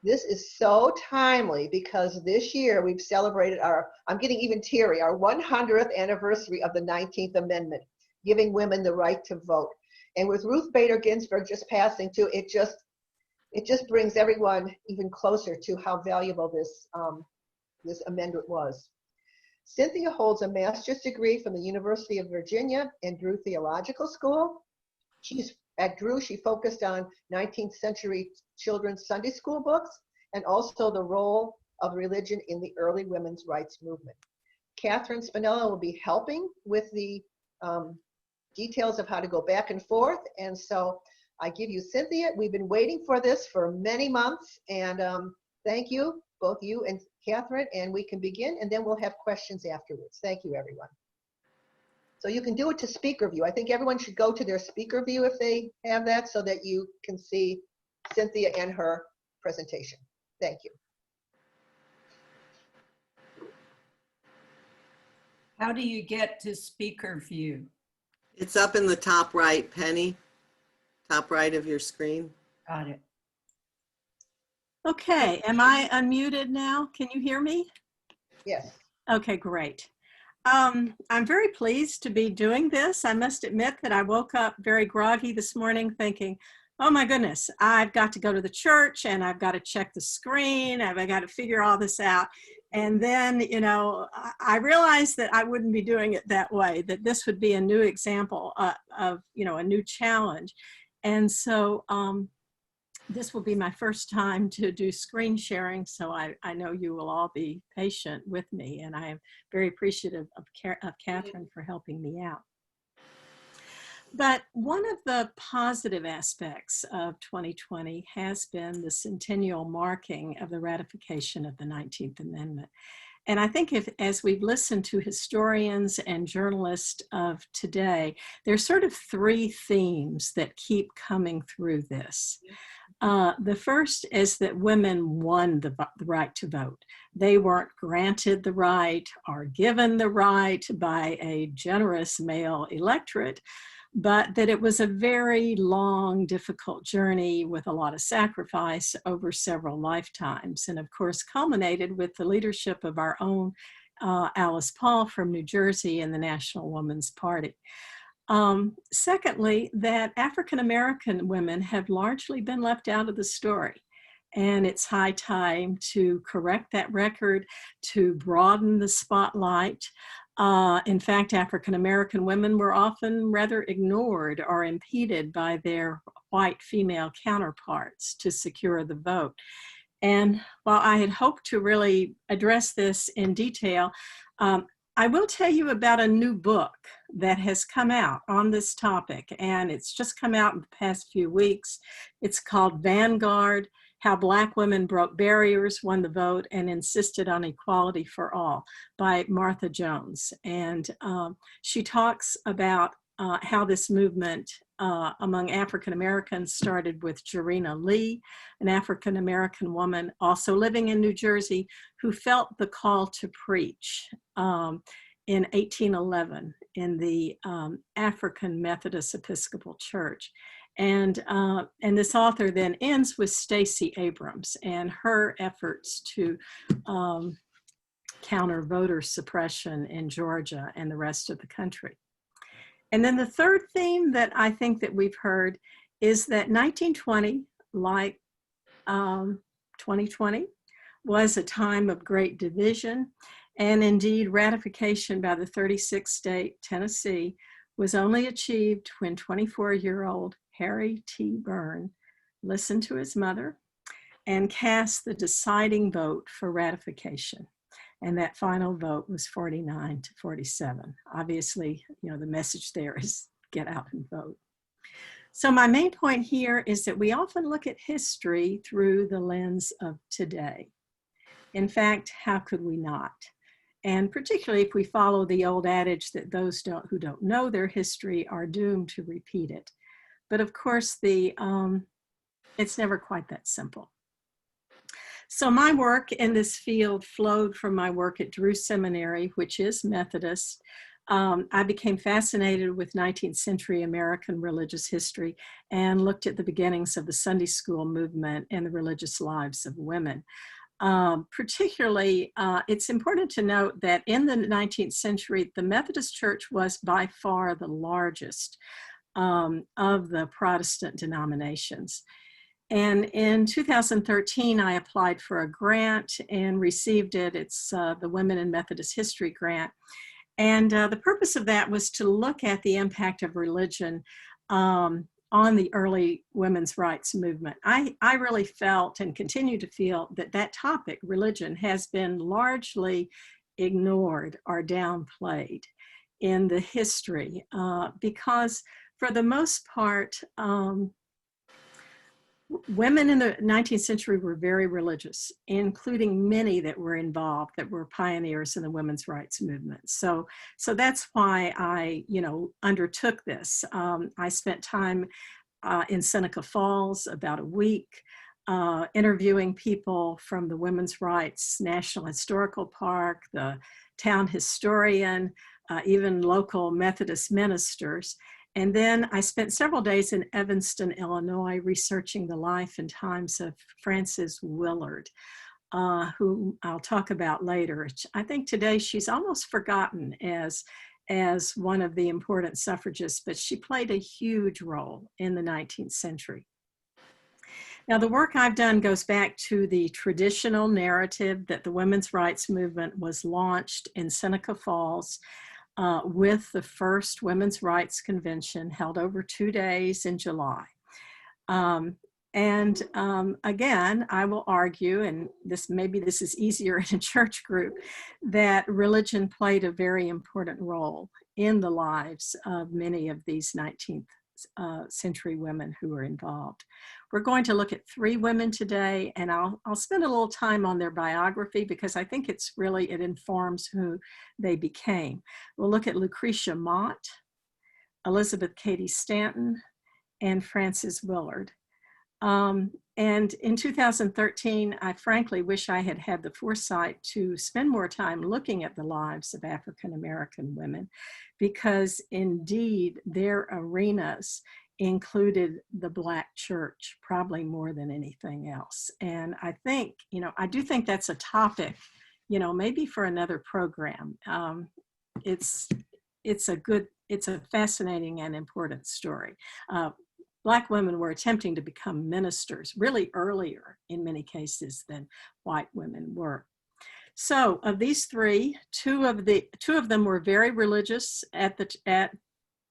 This is so timely because this year we've celebrated our, I'm getting even teary, our 100th anniversary of the 19th Amendment, giving women the right to vote. And with Ruth Bader Ginsburg just passing too, it just brings everyone even closer to how valuable this amendment was. Cynthia holds a master's degree from the University of Virginia and Drew Theological School. At Drew, she focused on 19th century children's Sunday school books and also the role of religion in the early women's rights movement. Catherine Spinella will be helping with the details of how to go back and forth. And so I give you Cynthia. We've been waiting for this for many months. And thank you, both you and Catherine. And we can begin, and then we'll have questions afterwards. Thank you, everyone. So you can do it to speaker view. I think everyone should go to their speaker view if they have that so that you can see Cynthia and her presentation. Thank you. How do you get to speaker view? It's up in the top right, Penny. Top right of your screen. Got it. Okay, am I unmuted now? Can you hear me? Yes. Okay, great. I'm very pleased to be doing this. I must admit that I woke up very groggy this morning thinking, oh my goodness, I've got to go to the church and I've got to check the screen. I've got to figure all this out. And then, you know, I realized that I wouldn't be doing it that way, that this would be a new example of, you know, a new challenge. And so this will be my first time to do screen sharing, so I know you will all be patient with me, and I am very appreciative of Catherine for helping me out. But one of the positive aspects of 2020 has been the centennial marking of the ratification of the 19th Amendment. And I think as we've listened to historians and journalists of today, there's sort of three themes that keep coming through this. The first is that women won the right to vote. They weren't granted the right or given the right by a generous male electorate, but that it was a very long, difficult journey with a lot of sacrifice over several lifetimes, and of course culminated with the leadership of our own Alice Paul from New Jersey and the National Woman's Party. Secondly, that African-American women have largely been left out of the story. And it's high time to correct that record, to broaden the spotlight. In fact, African-American women were often rather ignored or impeded by their white female counterparts to secure the vote. And while I had hoped to really address this in detail, I will tell you about a new book that has come out on this topic, and it's just come out in the past few weeks. It's called Vanguard: How Black Women Broke Barriers, Won the Vote, and Insisted on Equality for All by Martha Jones. And she talks about how this movement among African Americans started with Jarena Lee, an African American woman also living in New Jersey, who felt the call to preach in 1811 in the African Methodist Episcopal Church. And this author then ends with Stacey Abrams and her efforts to counter voter suppression in Georgia and the rest of the country. And then the third theme that I think that we've heard is that 1920, like 2020, was a time of great division. And indeed, ratification by the 36th state, Tennessee, was only achieved when 24-year-old Harry T. Byrne listened to his mother and cast the deciding vote for ratification. And that final vote was 49 to 47. Obviously, you know, the message there is get out and vote. So my main point here is that we often look at history through the lens of today. In fact, how could we not? And particularly if we follow the old adage that those who don't know their history are doomed to repeat it. But of course, it's never quite that simple. So my work in this field flowed from my work at Drew Seminary, which is Methodist, I became fascinated with 19th century American religious history and looked at the beginnings of the Sunday school movement and the religious lives of women. Particularly, it's important to note that in the 19th century, the Methodist Church was by far the largest of the Protestant denominations. And in 2013, I applied for a grant and received it. It's the Women in Methodist History grant. And the purpose of that was to look at the impact of religion on the early women's rights movement. I really felt and continue to feel that that topic, religion, has been largely ignored or downplayed in the history because for the most part, women in the 19th century were very religious, including many that were involved, that were pioneers in the women's rights movement. So that's why I, undertook this. I spent time in Seneca Falls about a week, interviewing people from the Women's Rights National Historical Park, the town historian, even local Methodist ministers. And then I spent several days in Evanston, Illinois, researching the life and times of Frances Willard, who I'll talk about later. I think today she's almost forgotten as one of the important suffragists, but she played a huge role in the 19th century. Now, the work I've done goes back to the traditional narrative that the women's rights movement was launched in Seneca Falls with the first Women's Rights Convention held over 2 days in July. Again, I will argue, and maybe this is easier in a church group, that religion played a very important role in the lives of many of these 19th century women who were involved. We're going to look at 3 women today, and I'll spend a little time on their biography because I think it informs who they became. We'll look at Lucretia Mott, Elizabeth Cady Stanton, and Frances Willard. And in 2013, I frankly wish I had had the foresight to spend more time looking at the lives of African American women, because indeed their arenas included the Black church probably more than anything else. And I think, I do think that's a topic, maybe for another program. It's a fascinating and important story. Black women were attempting to become ministers really earlier in many cases than white women were. So of these 3, two of them were very religious at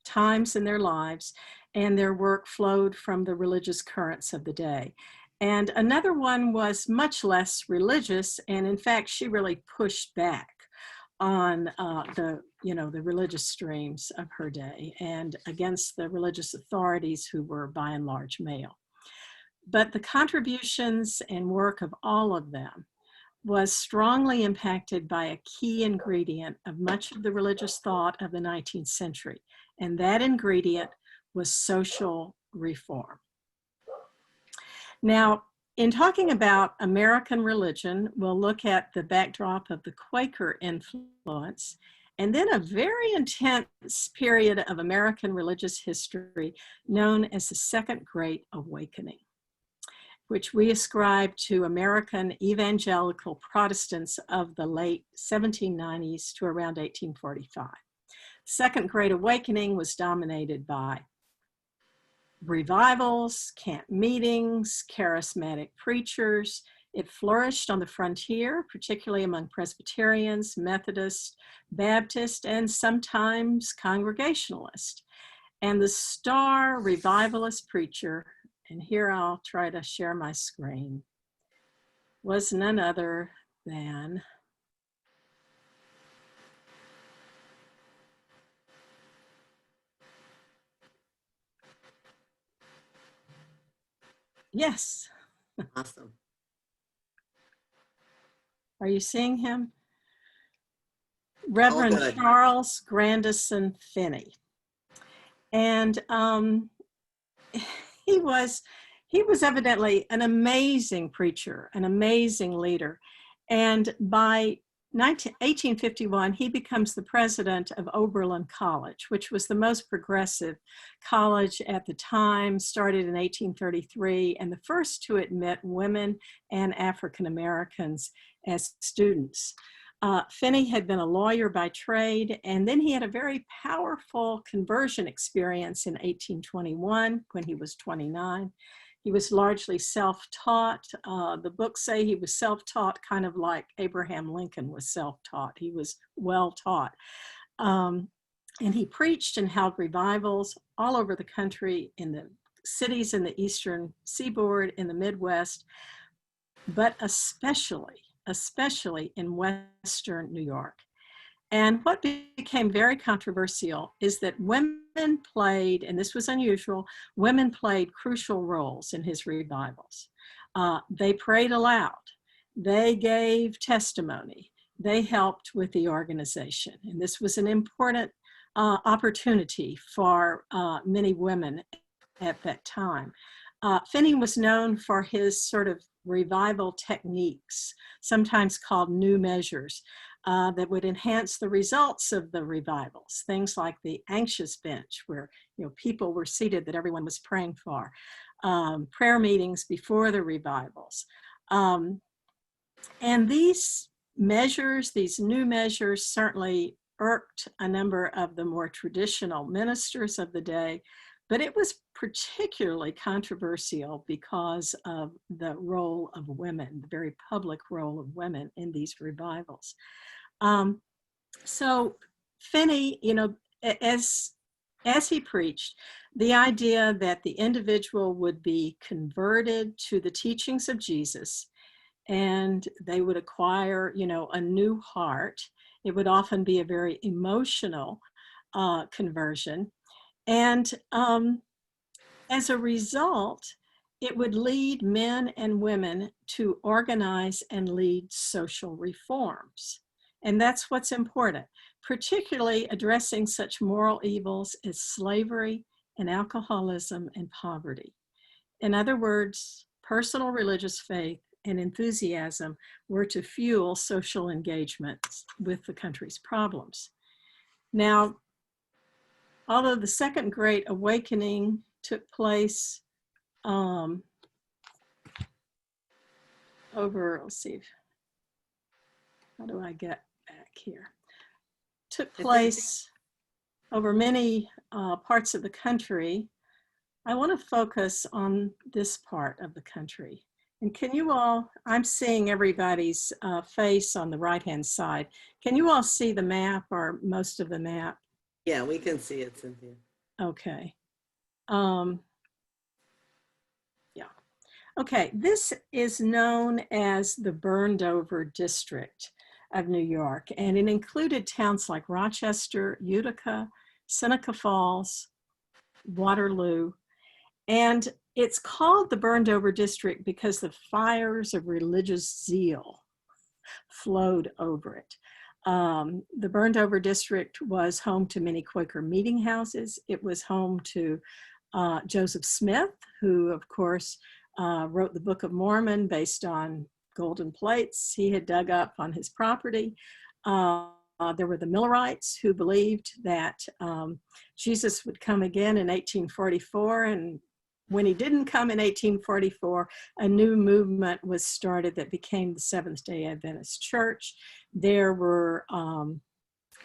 times in their lives, and their work flowed from the religious currents of the day. And another one was much less religious, and in fact, she really pushed back on the religious streams of her day and against the religious authorities who were by and large male. But the contributions and work of all of them was strongly impacted by a key ingredient of much of the religious thought of the 19th century, and that ingredient was social reform. Now, in talking about American religion, we'll look at the backdrop of the Quaker influence, and then a very intense period of American religious history known as the Second Great Awakening, which we ascribe to American evangelical Protestants of the late 1790s to around 1845. Second Great Awakening was dominated by revivals, camp meetings, charismatic preachers. It flourished on the frontier, particularly among Presbyterians, Methodists, Baptists, and sometimes Congregationalists. And the star revivalist preacher, and here I'll try to share my screen, was none other than yes. Awesome. Are you seeing him? Reverend good. Charles Grandison Finney. And he was evidently an amazing preacher, an amazing leader. And by 1851, he becomes the president of Oberlin College, which was the most progressive college at the time, started in 1833, and the first to admit women and African Americans as students. Finney had been a lawyer by trade, and then he had a very powerful conversion experience in 1821 when he was 29. He was largely self-taught. The books say he was self-taught, kind of like Abraham Lincoln was self-taught. He was well-taught. And he preached and held revivals all over the country, in the cities in the Eastern Seaboard, in the Midwest, but especially in Western New York. And what became very controversial is that women played, and this was unusual, women played crucial roles in his revivals. They prayed aloud. They gave testimony. They helped with the organization. And this was an important opportunity for many women at that time. Finney was known for his sort of revival techniques, sometimes called new measures, that would enhance the results of the revivals. Things like the anxious bench, where people were seated that everyone was praying for, prayer meetings before the revivals. And these measures, these new measures, certainly irked a number of the more traditional ministers of the day, but it was particularly controversial because of the role of women, the very public role of women in these revivals. So Finney, as he preached, the idea that the individual would be converted to the teachings of Jesus, and they would acquire, a new heart. It would often be a very emotional conversion. And as a result, it would lead men and women to organize and lead social reforms. And that's what's important, particularly addressing such moral evils as slavery and alcoholism and poverty. In other words, personal religious faith and enthusiasm were to fuel social engagement with the country's problems. Now, although the Second Great Awakening took place over, let's see, how do I get back here? Took place over many parts of the country. I want to focus on this part of the country. And can you all, I'm seeing everybody's face on the right-hand side. Can you all see the map, or most of the map? Yeah, we can see it, Cynthia. Okay. Yeah. Okay, this is known as the burned over district of New York, and it included towns like Rochester, Utica, Seneca Falls, Waterloo, and it's called the burned over district because the fires of religious zeal flowed over it. The burned over district was home to many Quaker meeting houses. It was home to Joseph Smith, who of course wrote the Book of Mormon based on golden plates he had dug up on his property. There were the Millerites, who believed that Jesus would come again in 1844, and when he didn't come in 1844, a new movement was started that became the Seventh-day Adventist Church. There were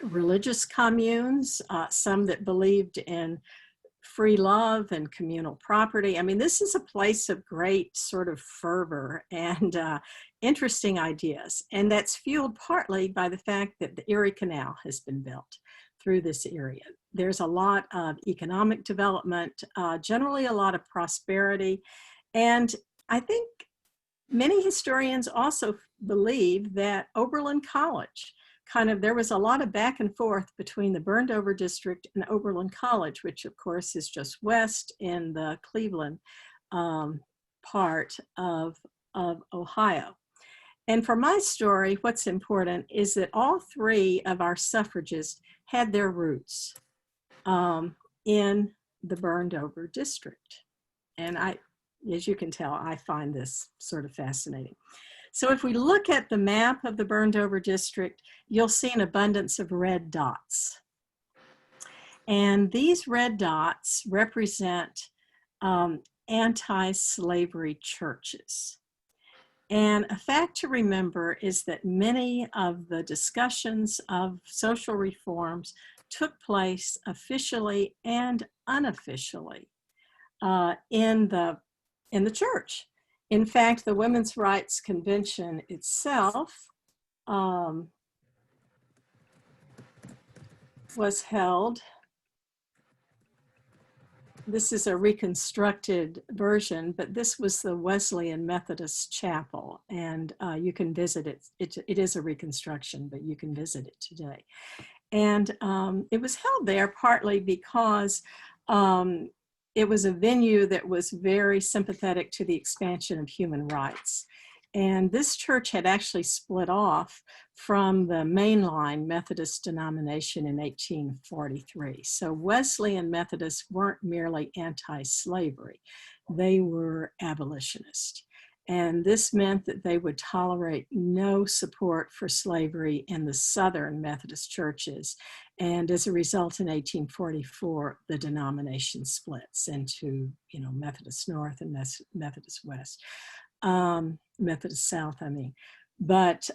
religious communes, some that believed in free love and communal property. I mean, this is a place of great sort of fervor and interesting ideas. And that's fueled partly by the fact that the Erie Canal has been built through this area. There's a lot of economic development, generally a lot of prosperity. And I think many historians also believe that Oberlin College, there was a lot of back and forth between the burned over district and Oberlin College, which of course is just west in the Cleveland part of Ohio. And for my story, what's important is that all three of our suffragists had their roots in the burned over district. And as you can tell, I find this sort of fascinating. So if we look at the map of the burned over district, you'll see an abundance of red dots. And these red dots represent anti-slavery churches. And a fact to remember is that many of the discussions of social reforms took place officially and unofficially in the church. In fact, the Women's Rights Convention itself was held. This is a reconstructed version, but this was the Wesleyan Methodist Chapel, and you can visit it. It is a reconstruction, but you can visit it today. And it was held there partly because it was a venue that was very sympathetic to the expansion of human rights. And this church had actually split off from the mainline Methodist denomination in 1843. So Wesleyan Methodists weren't merely anti-slavery, they were abolitionists. And this meant that they would tolerate no support for slavery in the Southern Methodist churches. And as a result, in 1844, the denomination splits into, Methodist North and Methodist West. Methodist South, I mean. But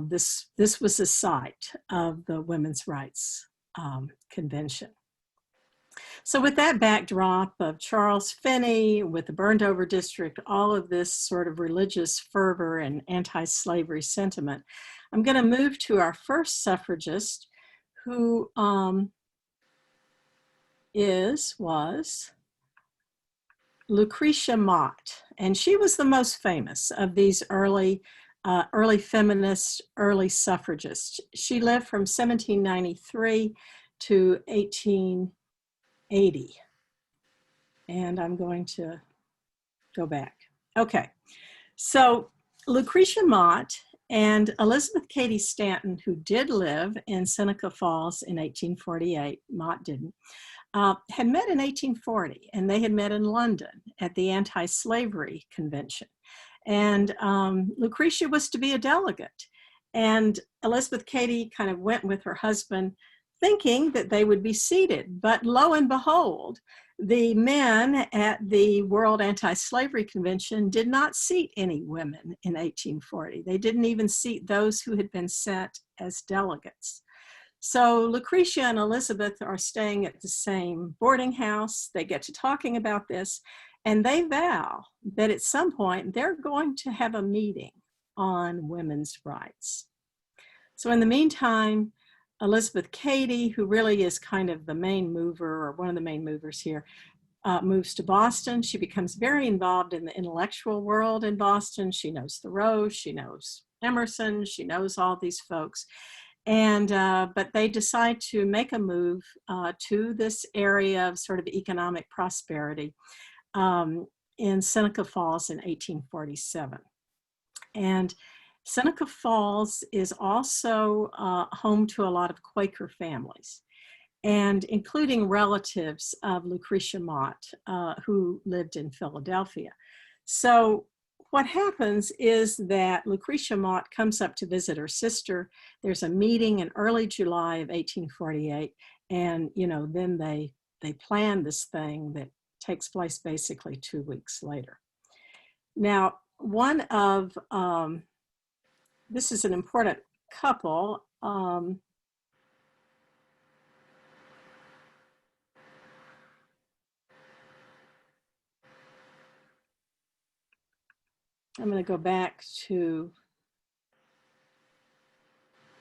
this was the site of the Women's Rights Convention. So with that backdrop of Charles Finney, with the burned over district, all of this sort of religious fervor and anti-slavery sentiment, I'm going to move to our first suffragist, who was Lucretia Mott, and she was the most famous of these early feminists, early suffragists. She lived from 1793 to 1880. And I'm going to go back. Okay, so Lucretia Mott and Elizabeth Cady Stanton, who did live in Seneca Falls in 1848, Mott didn't, had met in 1840, and they had met in London at the Anti-Slavery Convention. And Lucretia was to be a delegate. And Elizabeth Cady kind of went with her husband thinking that they would be seated. But lo and behold, the men at the World Anti-Slavery Convention did not seat any women in 1840. They didn't even seat those who had been sent as delegates. So Lucretia and Elizabeth are staying at the same boarding house. They get to talking about this, and they vow that at some point they're going to have a meeting on women's rights. So in the meantime, Elizabeth Cady, who really is kind of the main mover, or one of the main movers here, moves to Boston. She becomes very involved in the intellectual world in Boston. She knows Thoreau, she knows Emerson, she knows all these folks. And but they decide to make a move to this area of sort of economic prosperity in Seneca Falls in 1847. And Seneca Falls is also home to a lot of Quaker families, and including relatives of Lucretia Mott, who lived in Philadelphia. So what happens is that Lucretia Mott comes up to visit her sister. There's a meeting in early July of 1848, and then they plan this thing that takes place basically 2 weeks later. Now, one of this is an important couple. I'm going to go back to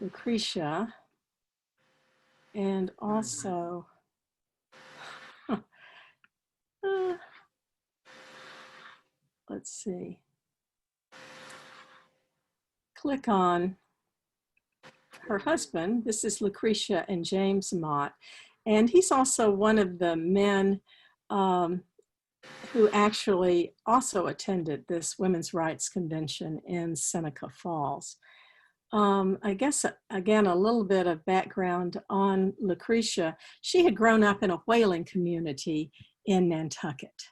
Lucretia, and also let's see, click on her husband. This is Lucretia and James Mott, and he's also one of the men who actually also attended this Women's Rights Convention in Seneca Falls. I guess, again, a little bit of background on Lucretia. She had grown up in a whaling community in Nantucket.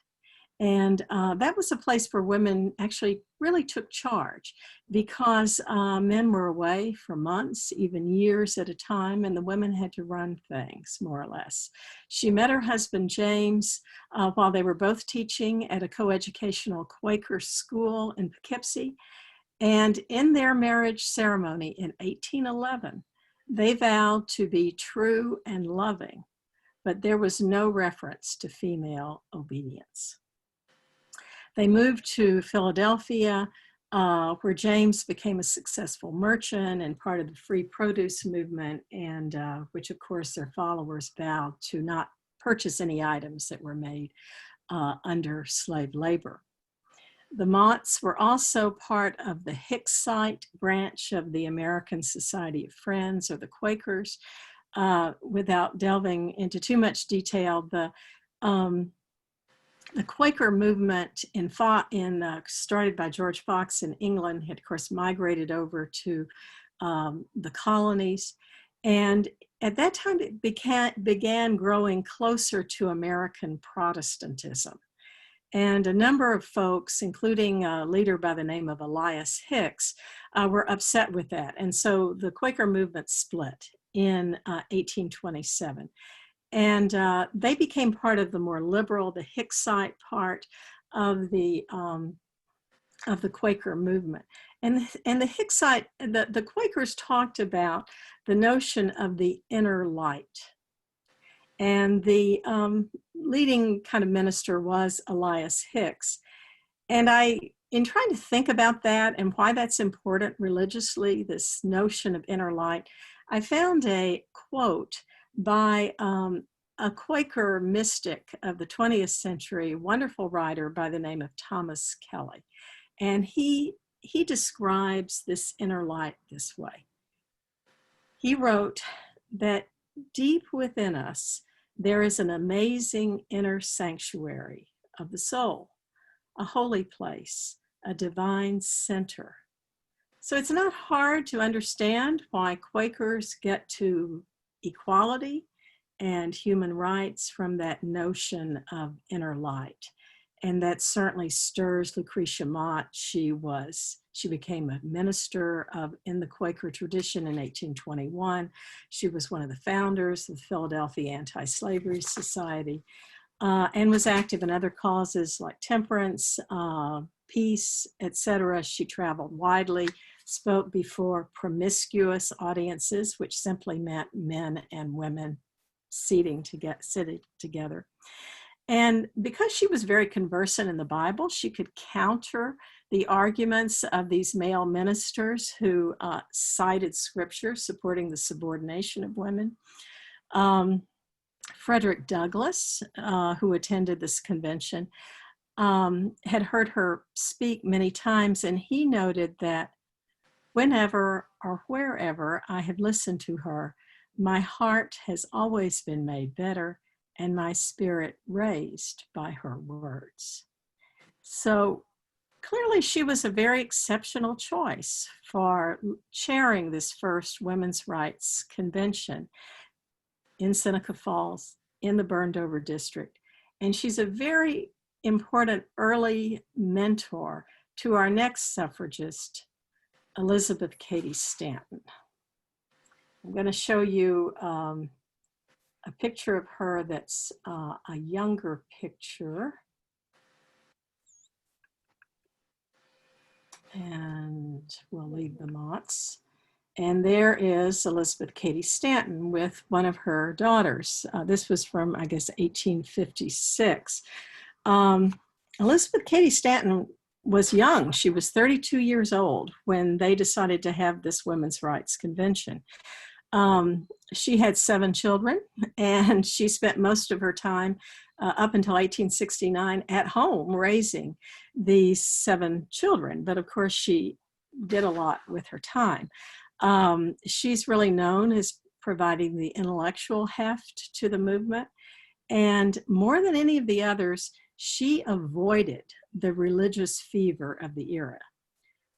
And that was a place where women actually really took charge because men were away for months, even years at a time, and the women had to run things more or less. She met her husband, James, while they were both teaching at a coeducational Quaker school in Poughkeepsie. And in their marriage ceremony in 1811, they vowed to be true and loving, but there was no reference to female obedience. They moved to Philadelphia, where James became a successful merchant and part of the free produce movement, and which of course their followers vowed to not purchase any items that were made under slave labor. The Mottes were also part of the Hicksite branch of the American Society of Friends, or the Quakers. Without delving into too much detail, the Quaker movement started by George Fox in England had, of course, migrated over to the colonies. And at that time, it began growing closer to American Protestantism. And a number of folks, including a leader by the name of Elias Hicks, were upset with that. And so the Quaker movement split in 1827. And they became part of the more liberal, the Hicksite part of the Quaker movement. And the Hicksite, the Quakers talked about the notion of the inner light. And the leading kind of minister was Elias Hicks. And in trying to think about that and why that's important religiously, this notion of inner light, I found a quote by a Quaker mystic of the 20th century, wonderful writer by the name of Thomas Kelly. And he describes this inner light this way. He wrote that deep within us, there is an amazing inner sanctuary of the soul, a holy place, a divine center. So it's not hard to understand why Quakers get to equality and human rights from that notion of inner light. And that certainly stirs Lucretia Mott. She became a minister in the Quaker tradition in 1821. She was one of the founders of the Philadelphia Anti-Slavery Society, and was active in other causes like temperance, peace, etc. She traveled widely, spoke before promiscuous audiences, which simply meant men and women sitting together. And because she was very conversant in the Bible, she could counter the arguments of these male ministers who cited scripture supporting the subordination of women. Frederick Douglass, who attended this convention, had heard her speak many times, and he noted that whenever or wherever I have listened to her, my heart has always been made better and my spirit raised by her words. So clearly she was a very exceptional choice for chairing this first women's rights convention in Seneca Falls in the burned over district. And she's a very important early mentor to our next suffragist, Elizabeth Cady Stanton. I'm going to show you a picture of her that's a younger picture. And we'll leave the Motts. And there is Elizabeth Cady Stanton with one of her daughters. This was from, I guess, 1856. Elizabeth Cady Stanton was young. She was 32 years old when they decided to have this women's rights convention. She had 7 children, and she spent most of her time up until 1869 at home raising these 7 children. But of course, she did a lot with her time. She's really known as providing the intellectual heft to the movement. And more than any of the others, she avoided the religious fever of the era.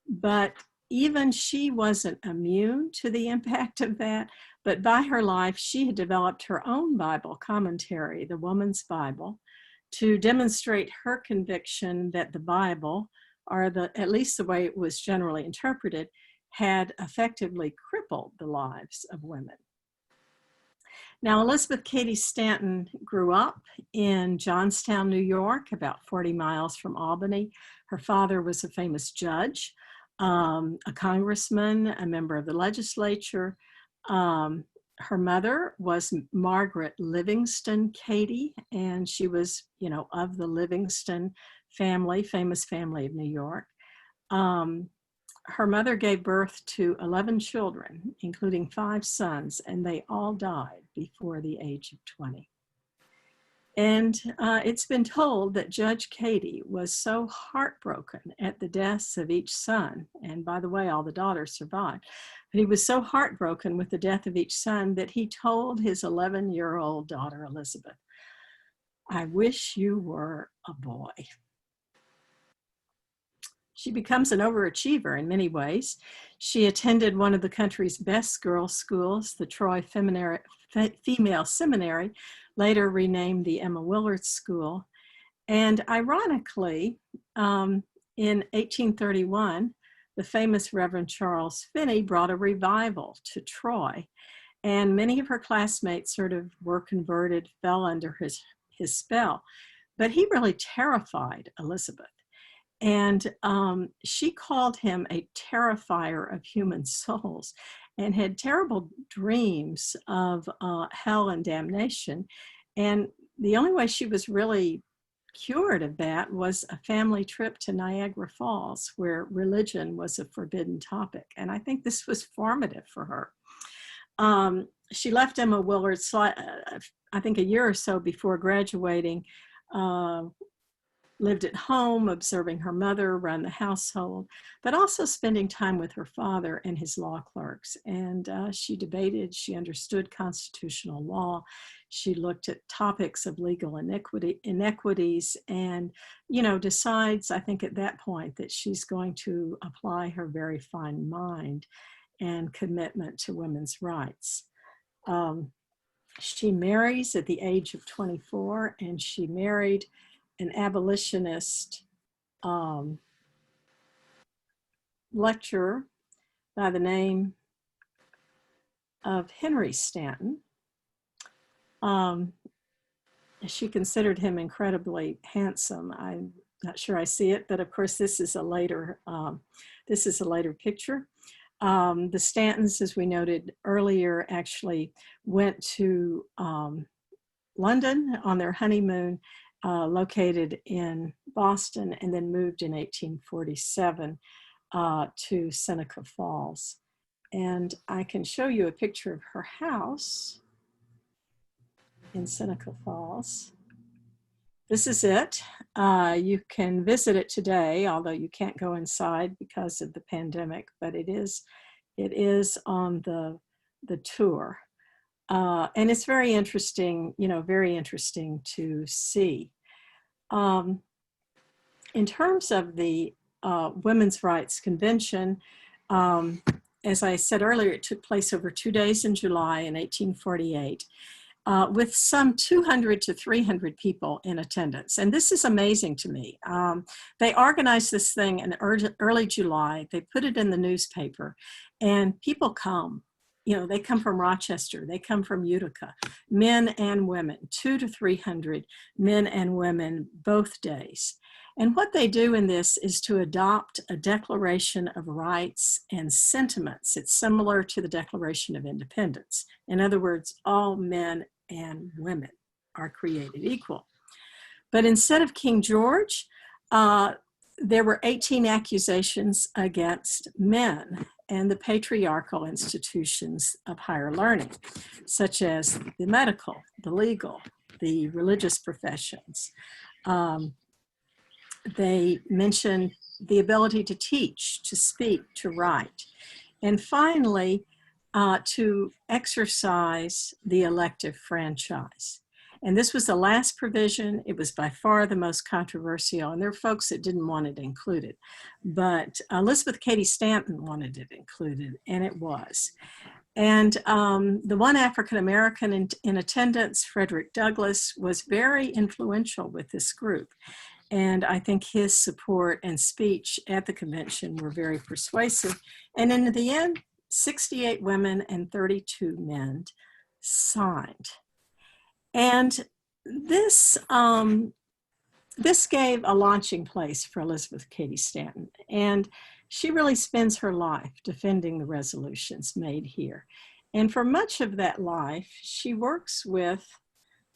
But even she wasn't immune to the impact of that, but by her life, she had developed her own Bible commentary, the Woman's Bible, to demonstrate her conviction that the Bible, or at least the way it was generally interpreted, had effectively crippled the lives of women. Now, Elizabeth Cady Stanton grew up in Johnstown, New York, about 40 miles from Albany. Her father was a famous judge, a congressman, a member of the legislature. Her mother was Margaret Livingston Cady, and she was, of the Livingston family, famous family of New York. Her mother gave birth to 11 children, including 5 sons, and they all died before the age of 20. And it's been told that Judge Cady was so heartbroken at the deaths of each son, and by the way, all the daughters survived, but he was so heartbroken with the death of each son that he told his 11-year-old daughter, Elizabeth, "I wish you were a boy." She becomes an overachiever in many ways. She attended one of the country's best girls' schools, the Troy Female Seminary, later renamed the Emma Willard School. And ironically, in 1831, the famous Reverend Charles Finney brought a revival to Troy. And many of her classmates sort of were converted, fell under his spell. But he really terrified Elizabeth. And she called him a terrifier of human souls and had terrible dreams of hell and damnation. And the only way she was really cured of that was a family trip to Niagara Falls, where religion was a forbidden topic. And I think this was formative for her. She left Emma Willard, I think, a year or so before graduating, lived at home, observing her mother run the household, but also spending time with her father and his law clerks. And she debated, she understood constitutional law. She looked at topics of legal inequities and, decides, I think at that point, that she's going to apply her very fine mind and commitment to women's rights. She marries at the age of 24, and she married an abolitionist lecturer by the name of Henry Stanton. She considered him incredibly handsome. I'm not sure I see it, but of course this is a later picture. The Stantons, as we noted earlier, actually went to London on their honeymoon, located in Boston, and then moved in 1847 to Seneca Falls. And I can show you a picture of her house in Seneca Falls. This is it. You can visit it today, although you can't go inside because of the pandemic, but it is on the tour. And it's very interesting, very interesting to see. In terms of the Women's Rights Convention, as I said earlier, it took place over 2 days in July in 1848, with some 200 to 300 people in attendance. And this is amazing to me. They organized this thing in early July. They put it in the newspaper, and people come. They come from Rochester, they come from Utica, men and women, 200 to 300 men and women both days. And what they do in this is to adopt a Declaration of Rights and Sentiments. It's similar to the Declaration of Independence. In other words, all men and women are created equal. But instead of King George, there were 18 accusations against men and the patriarchal institutions of higher learning, such as the medical, the legal, the religious professions. They mention the ability to teach, to speak, to write, and finally, to exercise the elective franchise. And this was the last provision. It was by far the most controversial, and there are folks that didn't want it included. But Elizabeth Cady Stanton wanted it included, and it was. And the one African American in attendance, Frederick Douglass, was very influential with this group. And I think his support and speech at the convention were very persuasive. And in the end, 68 women and 32 men signed. And this, this gave a launching place for Elizabeth Cady Stanton. And she really spends her life defending the resolutions made here. And for much of that life, she works with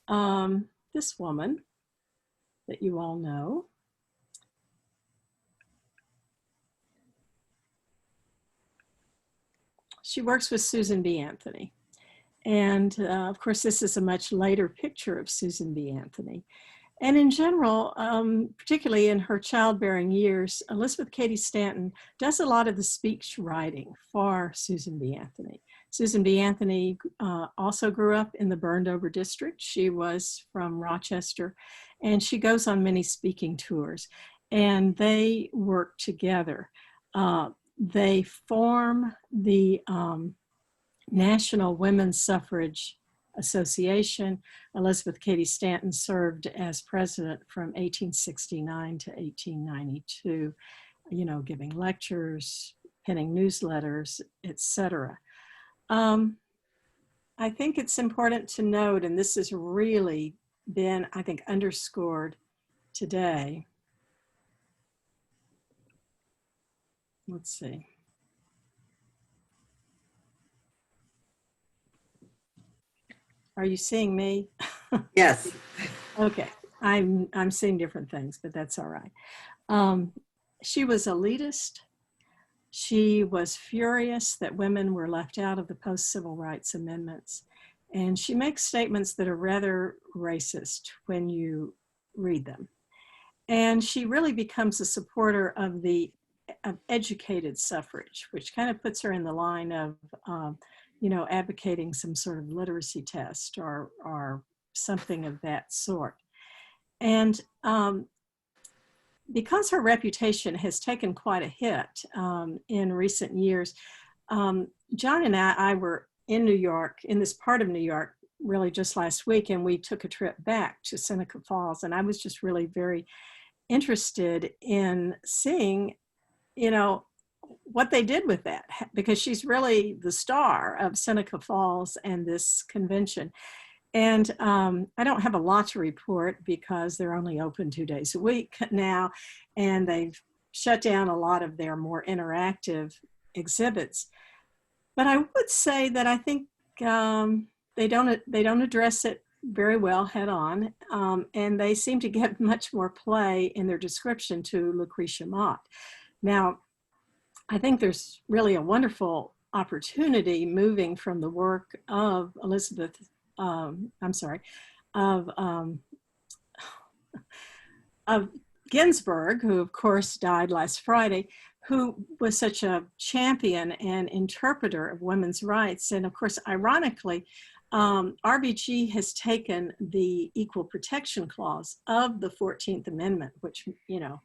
this woman that you all know. She works with Susan B. Anthony. And of course, this is a much later picture of Susan B. Anthony. And in general, particularly in her childbearing years, Elizabeth Cady Stanton does a lot of the speech writing for Susan B. Anthony. Susan B. Anthony also grew up in the burned over district. She was from Rochester, and she goes on many speaking tours, and they work together. They form the National Women's Suffrage Association. Elizabeth Cady Stanton served as president from 1869 to 1892, you know, giving lectures, penning newsletters, etc. I think it's important to note, and this has really been, I think, underscored today. Let's see. Are you seeing me? Yes. Okay, I'm seeing different things, but that's all right. She was elitist. She was furious that women were left out of the post-civil rights amendments. And she makes statements that are rather racist when you read them. And she really becomes a supporter of educated suffrage, which kind of puts her in the line of you know, advocating some sort of literacy test or something of that sort. And because her reputation has taken quite a hit in recent years, John and I were in New York, in this part of New York, really just last week, and we took a trip back to Seneca Falls, and I was just really very interested in seeing, you know, what they did with that, because she's really the star of Seneca Falls and this convention. And I don't have a lot to report because they're only open 2 days a week now, and they've shut down a lot of their more interactive exhibits. But I would say that I think they don't address it very well head on, and they seem to get much more play in their description to Lucretia Mott. Now, I think there's really a wonderful opportunity moving from the work of of Ginsburg, who of course died last Friday, who was such a champion and interpreter of women's rights. And of course, ironically, RBG has taken the Equal Protection Clause of the 14th Amendment, which, you know,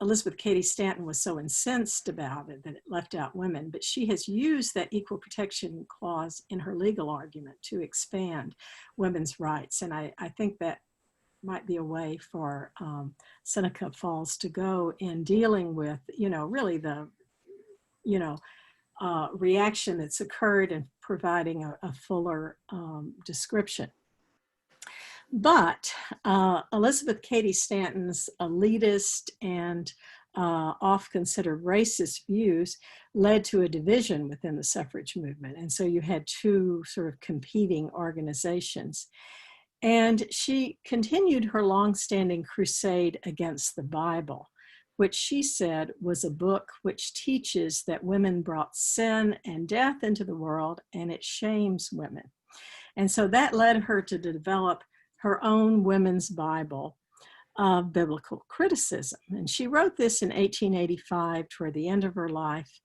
Elizabeth Cady Stanton was so incensed about it that it left out women, but she has used that Equal Protection Clause in her legal argument to expand women's rights. And I think that might be a way for Seneca Falls to go in dealing with, you know, really the, you know, reaction that's occurred and providing a fuller description. But Elizabeth Cady Stanton's elitist and oft-considered racist views led to a division within the suffrage movement. And so you had two sort of competing organizations. And she continued her longstanding crusade against the Bible, which she said was a book which teaches that women brought sin and death into the world, and it shames women. And so that led her to develop her own women's Bible of biblical criticism. And she wrote this in 1885 toward the end of her life,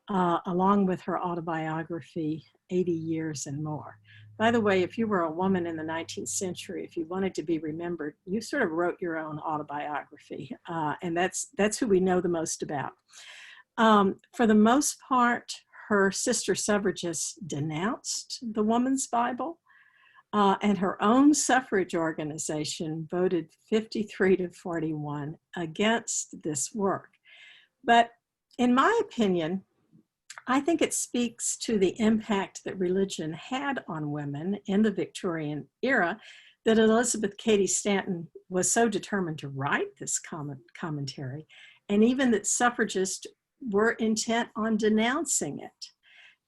along with her autobiography, 80 Years and More. By the way, if you were a woman in the 19th century, if you wanted to be remembered, you sort of wrote your own autobiography. And that's who we know the most about. For the most part, her sister suffragists denounced the Woman's Bible, and her own suffrage organization voted 53-41 against this work. But in my opinion, I think it speaks to the impact that religion had on women in the Victorian era that Elizabeth Cady Stanton was so determined to write this commentary, and even that suffragists were intent on denouncing it,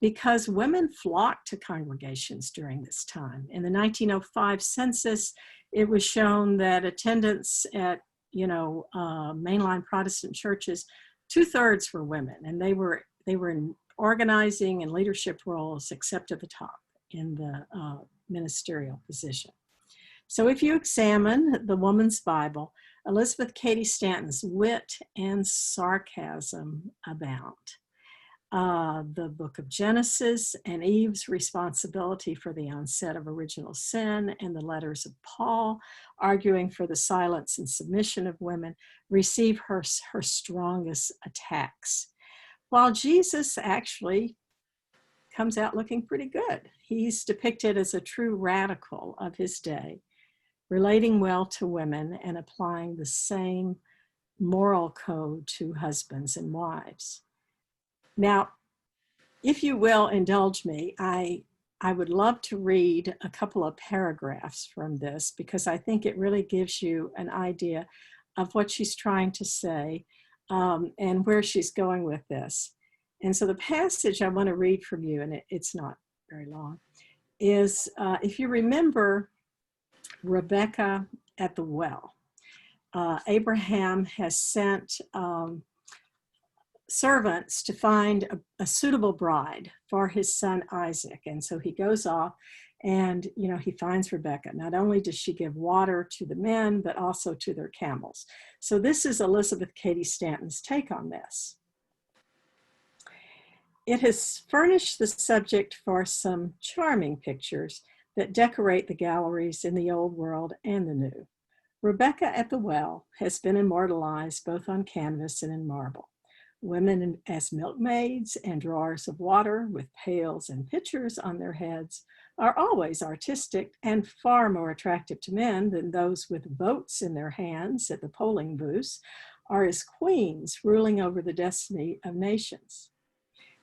because women flocked to congregations during this time. In the 1905 census, it was shown that attendance at mainline Protestant churches, 2/3 were women, and they were in organizing and leadership roles, except at the top in the ministerial position. So if you examine the Woman's Bible, Elizabeth Cady Stanton's wit and sarcasm abound. The book of Genesis and Eve's responsibility for the onset of original sin, and the letters of Paul arguing for the silence and submission of women receive her strongest attacks. While Jesus actually comes out looking pretty good. He's depicted as a true radical of his day, relating well to women and applying the same moral code to husbands and wives. Now, if you will indulge me, I would love to read a couple of paragraphs from this, because I think it really gives you an idea of what she's trying to say and where she's going with this. And so the passage I want to read from you, and it's not very long, is if you remember Rebecca at the well. Abraham has sent servants to find a suitable bride for his son Isaac. And so he goes off and, he finds Rebecca. Not only does she give water to the men, but also to their camels. So this is Elizabeth Cady Stanton's take on this. It has furnished the subject for some charming pictures that decorate the galleries in the Old World and the New. Rebecca at the well has been immortalized both on canvas and in marble. Women as milkmaids and drawers of water with pails and pitchers on their heads are always artistic and far more attractive to men than those with votes in their hands at the polling booths, are as queens ruling over the destiny of nations.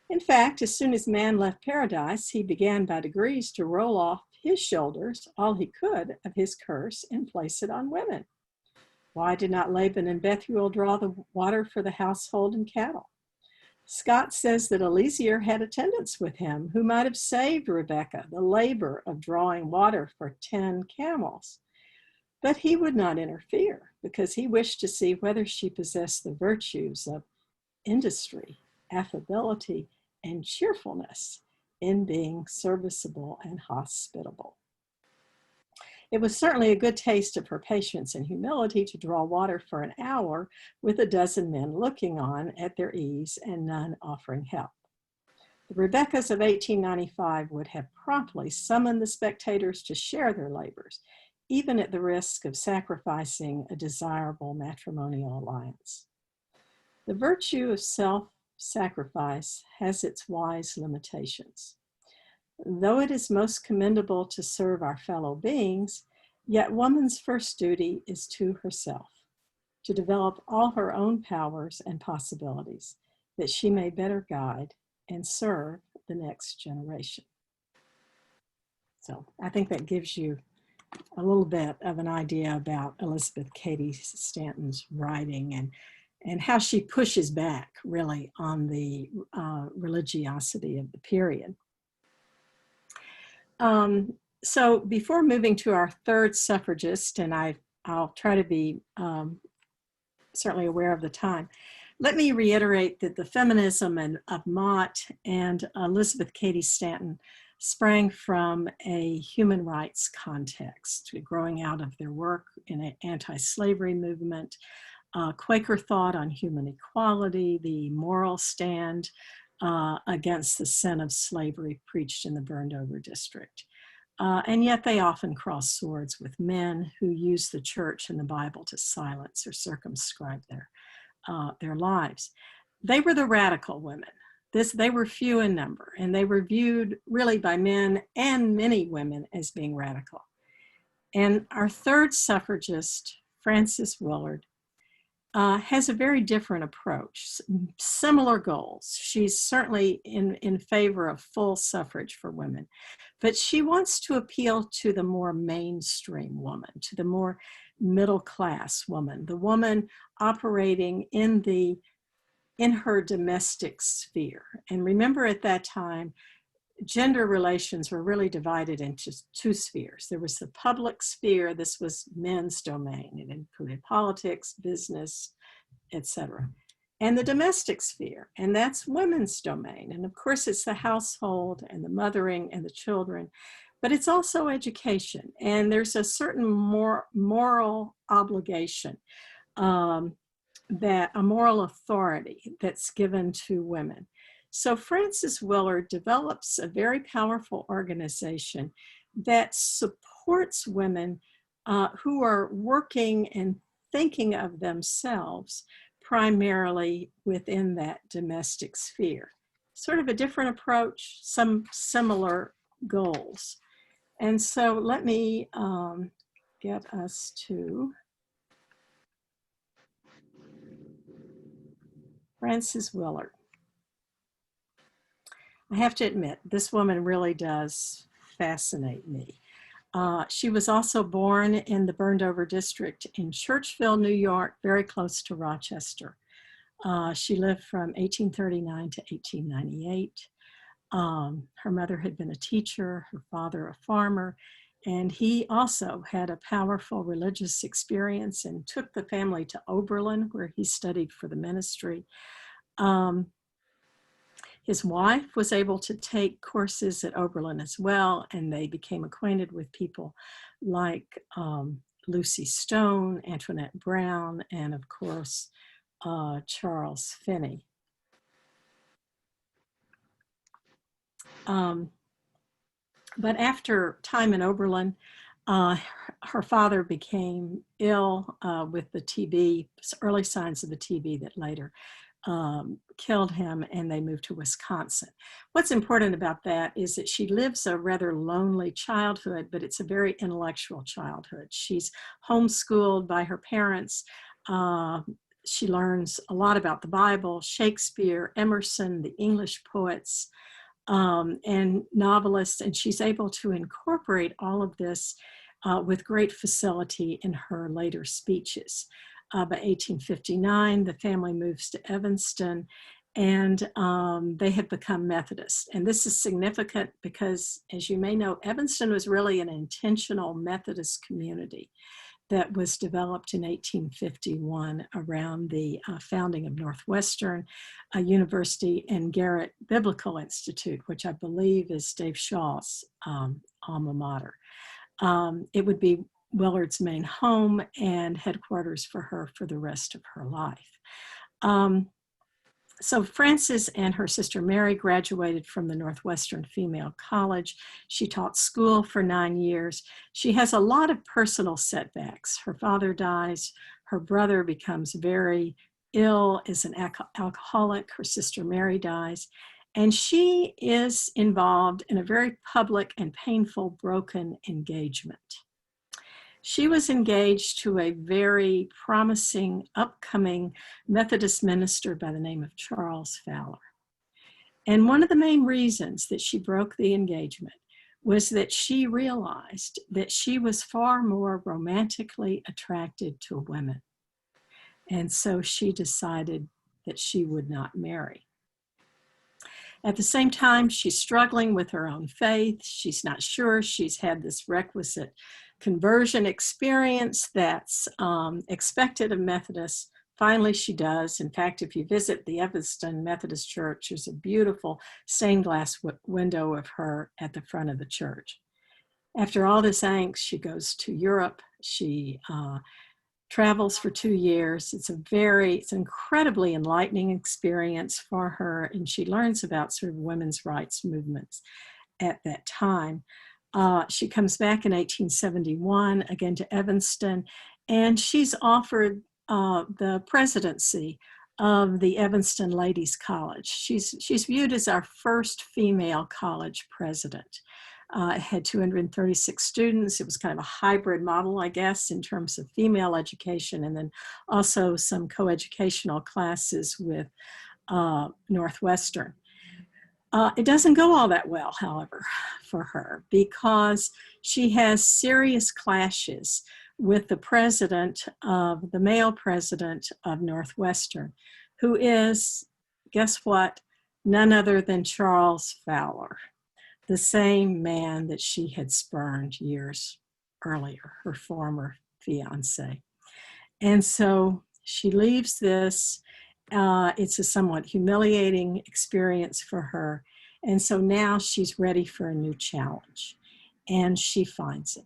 In fact, as soon as man left paradise, he began by degrees to roll off his shoulders all he could of his curse and place it on women. Why did not Laban and Bethuel draw the water for the household and cattle? Scott says that Eleazar had attendants with him who might have saved Rebecca the labor of drawing water for 10 camels. But he would not interfere because he wished to see whether she possessed the virtues of industry, affability, and cheerfulness in being serviceable and hospitable. It was certainly a good taste of her patience and humility to draw water for an hour with a dozen men looking on at their ease and none offering help. The Rebeccas of 1895 would have promptly summoned the spectators to share their labors, even at the risk of sacrificing a desirable matrimonial alliance. The virtue of self-sacrifice has its wise limitations. Though it is most commendable to serve our fellow beings, yet woman's first duty is to herself, to develop all her own powers and possibilities, that she may better guide and serve the next generation. So I think that gives you a little bit of an idea about Elizabeth Cady Stanton's writing and how she pushes back really on the religiosity of the period. So before moving to our third suffragist, and I'll try to be certainly aware of the time, let me reiterate that the feminism of Mott and Elizabeth Cady Stanton sprang from a human rights context, growing out of their work in an anti-slavery movement, Quaker thought on human equality, the moral stand against the sin of slavery preached in the burned over district. And yet they often cross swords with men who use the church and the Bible to silence or circumscribe their lives. They were the radical women they were few in number, and they were viewed really by men and many women as being radical. And our third suffragist, Frances Willard, has a very different approach, similar goals. She's certainly in favor of full suffrage for women, but she wants to appeal to the more mainstream woman, to the more middle class woman, the woman operating in her domestic sphere. And remember, at that time, gender relations were really divided into two spheres. There was the public sphere. This was men's domain. It included politics, business, etc. And the domestic sphere, and that's women's domain. And of course, it's the household and the mothering and the children, but it's also education. And there's a certain moral obligation, that a moral authority that's given to women. So Frances Willard develops a very powerful organization that supports women who are working and thinking of themselves primarily within that domestic sphere. Sort of a different approach, some similar goals. And so let me get us to Frances Willard. I have to admit, this woman really does fascinate me. She was also born in the burned over district in Churchville, New York, very close to Rochester. She lived from 1839 to 1898. Her mother had been a teacher, her father a farmer, and he also had a powerful religious experience and took the family to Oberlin, where he studied for the ministry. His wife was able to take courses at Oberlin as well, and they became acquainted with people like Lucy Stone, Antoinette Brown, and of course, Charles Finney. But after time in Oberlin, her father became ill with the TB, early signs of the TB that later killed him, and they moved to Wisconsin. What's important about that is that she lives a rather lonely childhood, but it's a very intellectual childhood. She's homeschooled by her parents. She learns a lot about the Bible, Shakespeare, Emerson, the English poets, and novelists, and she's able to incorporate all of this with great facility in her later speeches. By 1859, the family moves to Evanston, and they have become Methodists. And this is significant because, as you may know, Evanston was really an intentional Methodist community that was developed in 1851 around the founding of Northwestern University and Garrett Biblical Institute, which I believe is Dave Shaw's alma mater. It would be Willard's main home and headquarters for her for the rest of her life. So Frances and her sister Mary graduated from the Northwestern Female College. She taught school for 9 years. She has a lot of personal setbacks. Her father dies. Her brother becomes very ill, is an alcoholic. Her sister Mary dies. And she is involved in a very public and painful broken engagement. She was engaged to a very promising upcoming Methodist minister by the name of Charles Fowler. And one of the main reasons that she broke the engagement was that she realized that she was far more romantically attracted to women. And so she decided that she would not marry. At the same time, she's struggling with her own faith. She's not sure she's had this requisite conversion experience that's expected of Methodists. Finally, she does. In fact, if you visit the Evanston Methodist Church, there's a beautiful stained glass window of her at the front of the church. After all this angst, she goes to Europe. She travels for 2 years. It's an incredibly enlightening experience for her, and she learns about sort of women's rights movements at that time. She comes back in 1871, again to Evanston, and she's offered the presidency of the Evanston Ladies College. She's viewed as our first female college president. It had 236 students. It was kind of a hybrid model, I guess, in terms of female education, and then also some coeducational classes with Northwestern. It doesn't go all that well, however, for her, because she has serious clashes with the male president of Northwestern, who is, guess what, none other than Charles Fowler, the same man that she had spurned years earlier, her former fiance. And so she leaves this. It's a somewhat humiliating experience for her. And so now she's ready for a new challenge, and she finds it.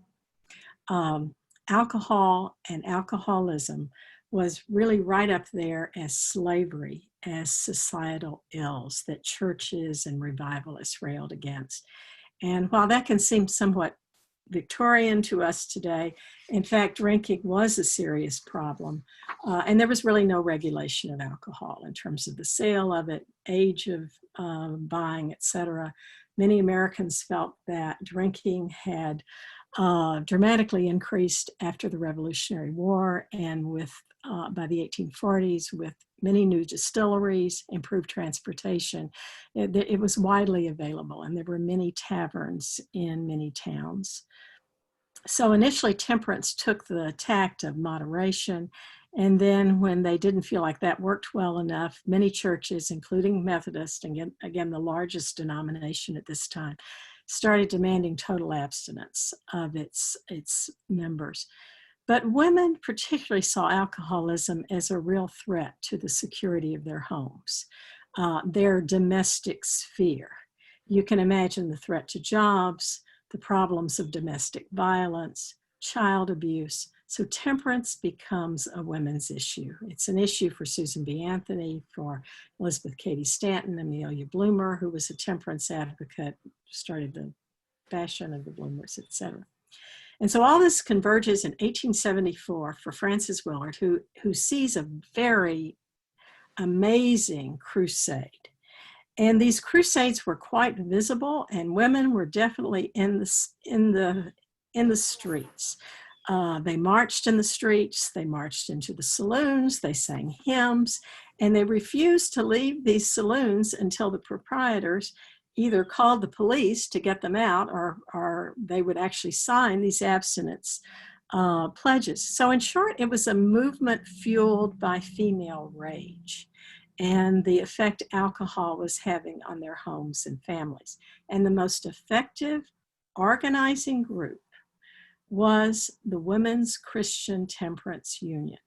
Alcohol and alcoholism was really right up there as slavery, as societal ills that churches and revivalists railed against. And while that can seem somewhat Victorian to us today, in fact, drinking was a serious problem. And there was really no regulation of alcohol in terms of the sale of it, age of buying, etc. Many Americans felt that drinking had dramatically increased after the Revolutionary War, and with by the 1840s, with many new distilleries, improved transportation, it was widely available, and there were many taverns in many towns. So initially, temperance took the tact of moderation, and then when they didn't feel like that worked well enough, many churches, including Methodist, and again the largest denomination at this time, started demanding total abstinence of its members. But women particularly saw alcoholism as a real threat to the security of their homes, their domestic sphere. You can imagine the threat to jobs, the problems of domestic violence, child abuse. So temperance becomes a women's issue. It's an issue for Susan B. Anthony, for Elizabeth Cady Stanton, Amelia Bloomer, who was a temperance advocate, started the fashion of the Bloomers, etc. And so all this converges in 1874 for Frances Willard, who sees a very amazing crusade. And these crusades were quite visible, and women were definitely in the streets. They marched in the streets, they marched into the saloons, they sang hymns, and they refused to leave these saloons until the proprietors either called the police to get them out, or they would actually sign these abstinence pledges. So in short, it was a movement fueled by female rage and the effect alcohol was having on their homes and families. And the most effective organizing group was the Women's Christian Temperance Union.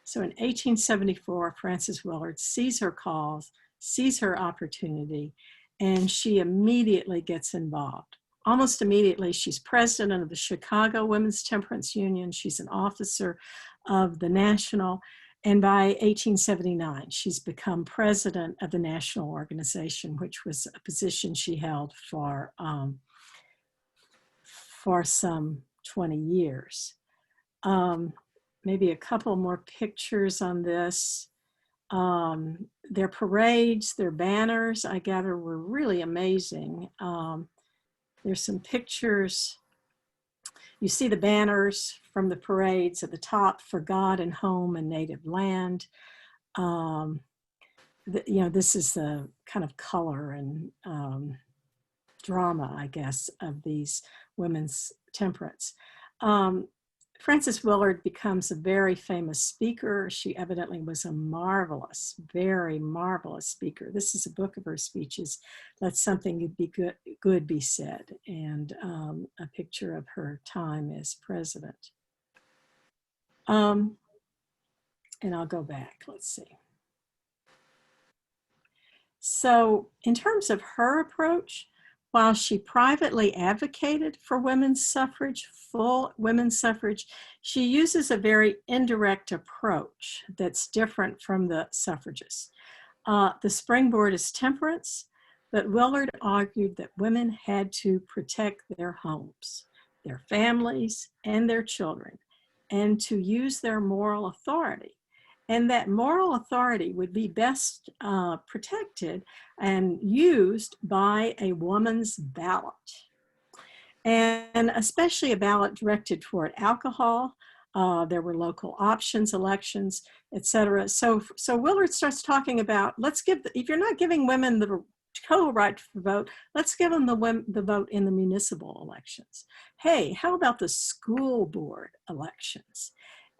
So in 1874, Frances Willard sees her calls, sees her opportunity, and she immediately gets involved. Almost immediately, she's president of the Chicago Women's Temperance Union. She's an officer of the National. And by 1879, she's become president of the National Organization, which was a position she held for some 20 years. Maybe a couple more pictures on this. Their parades, their banners, I gather, were really amazing. There's some pictures. You see the banners from the parades at the top: for God and home and native land. This is the kind of color and drama, I guess, of these women's temperance. Frances Willard becomes a very famous speaker. She evidently was a marvelous, very marvelous speaker. This is a book of her speeches. Let something be good be said, and a picture of her time as president. And I'll go back, let's see. So in terms of her approach, while she privately advocated for women's suffrage, full women's suffrage, she uses a very indirect approach that's different from the suffragists. The springboard is temperance, but Willard argued that women had to protect their homes, their families, and their children, and to use their moral authority. and that moral authority would be best protected and used by a woman's ballot, and especially a ballot directed toward alcohol. There were local options, elections, etc. So Willard starts talking about, let's give, if you're not giving women the total right to vote, let's give them the vote in the municipal elections. Hey, how about the school board elections?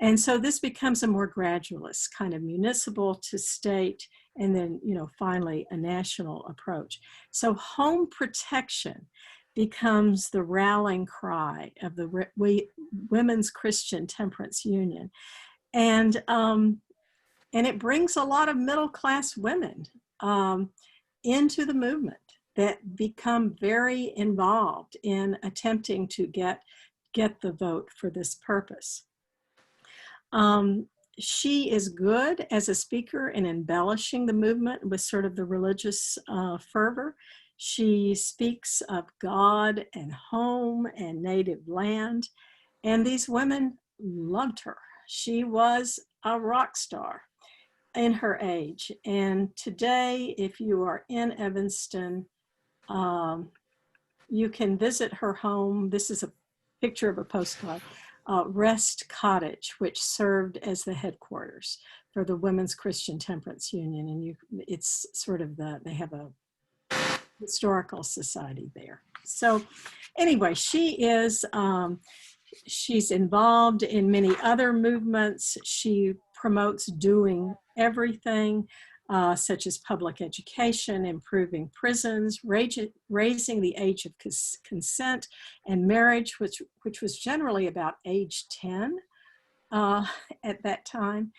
And so this becomes a more gradualist kind of municipal to state, and then, finally a national approach. So home protection becomes the rallying cry of the Women's Christian Temperance Union. And it brings a lot of middle-class women into the movement that become very involved in attempting to get the vote for this purpose. She is good as a speaker in embellishing the movement with sort of the religious fervor. She speaks of God and home and native land, and these women loved her. She was a rock star in her age. And today, if you are in Evanston, you can visit her home. This is a picture of a postcard, Rest Cottage, which served as the headquarters for the Women's Christian Temperance Union. And it's sort of they have a historical society there. So anyway, she's involved in many other movements. She promotes doing everything, such as public education, improving prisons, raising the age of consent and marriage, which was generally about age 10 at that time.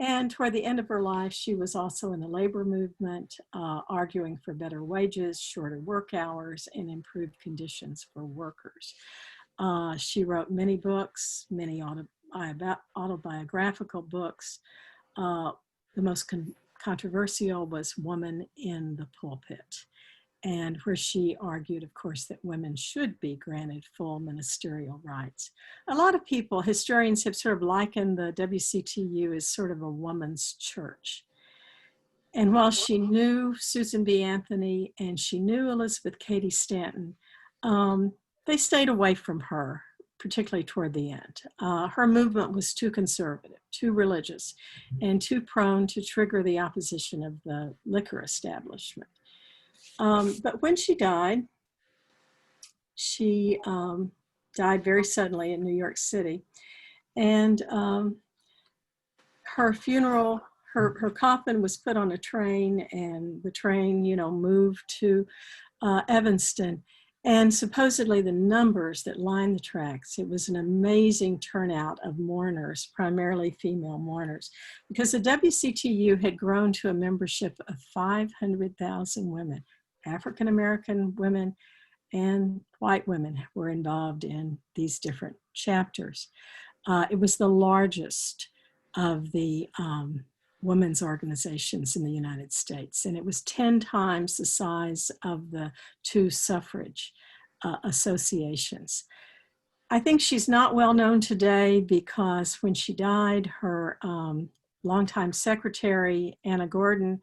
And toward the end of her life, she was also in the labor movement, arguing for better wages, shorter work hours, and improved conditions for workers. She wrote many books, many autobiographical books. The most controversial was Woman in the Pulpit, and where she argued, of course, that women should be granted full ministerial rights. A lot of people, historians, have sort of likened the WCTU as sort of a woman's church. And while she knew Susan B. Anthony and she knew Elizabeth Cady Stanton, they stayed away from her, particularly toward the end. Her movement was too conservative, too religious, and too prone to trigger the opposition of the liquor establishment. But when she died very suddenly in New York City. And her funeral, her coffin was put on a train, and the train, moved to Evanston. And supposedly the numbers that lined the tracks, it was an amazing turnout of mourners, primarily female mourners, because the WCTU had grown to a membership of 500,000 women. African-American women and white women were involved in these different chapters. It was the largest of the women's organizations in the United States, and it was 10 times the size of the two suffrage associations. I think she's not well known today because when she died, her longtime secretary, Anna Gordon,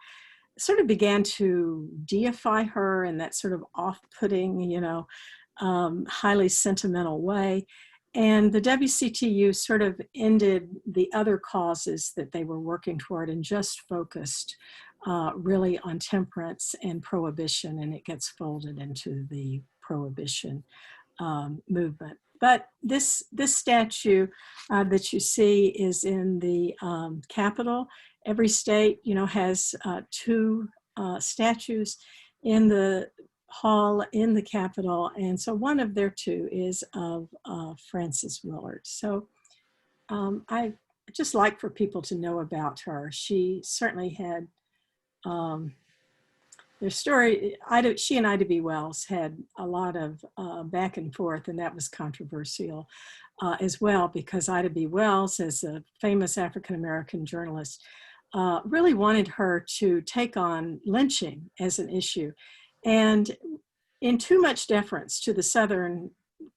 sort of began to deify her in that sort of off-putting, highly sentimental way. And the WCTU sort of ended the other causes that they were working toward and just focused really on temperance and prohibition, and it gets folded into the prohibition movement. But this statue that you see is in the Capitol. Every state, has two statues in the hall in the Capitol, and so one of their two is of Frances Willard. So I just like for people to know about her. She certainly had their story. She and Ida B. Wells had a lot of back and forth, and that was controversial as well, because Ida B. Wells, as a famous African-American journalist, really wanted her to take on lynching as an issue. And in too much deference to the Southern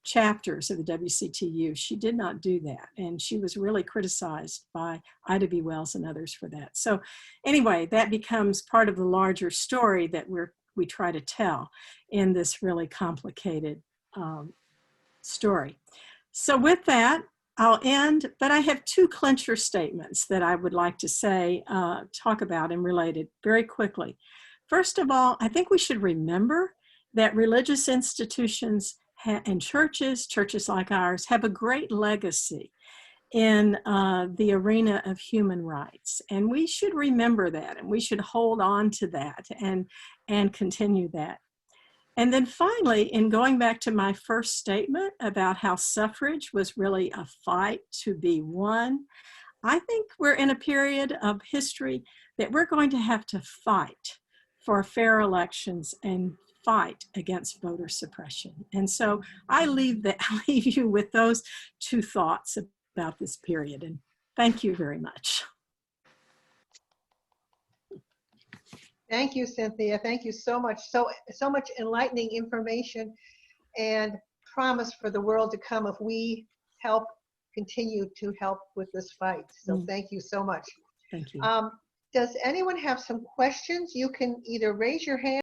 chapters of the WCTU. She did not do that. And she was really criticized by Ida B. Wells and others for that. So anyway, that becomes part of the larger story that we try to tell in this really complicated story. So with that, I'll end, but I have two clincher statements that I would like to say, talk about and related very quickly. First of all, I think we should remember that religious institutions and churches like ours, have a great legacy in the arena of human rights. And we should remember that, and we should hold on to that and continue that. And then finally, in going back to my first statement about how suffrage was really a fight to be won, I think we're in a period of history that we're going to have to fight for fair elections and fight against voter suppression. And so I leave you with those two thoughts about this period. And thank you very much. Thank you, Cynthia. Thank you so much. So much enlightening information and promise for the world to come if we continue to help with this fight. So thank you so much. Thank you. Does anyone have some questions? You can either raise your hand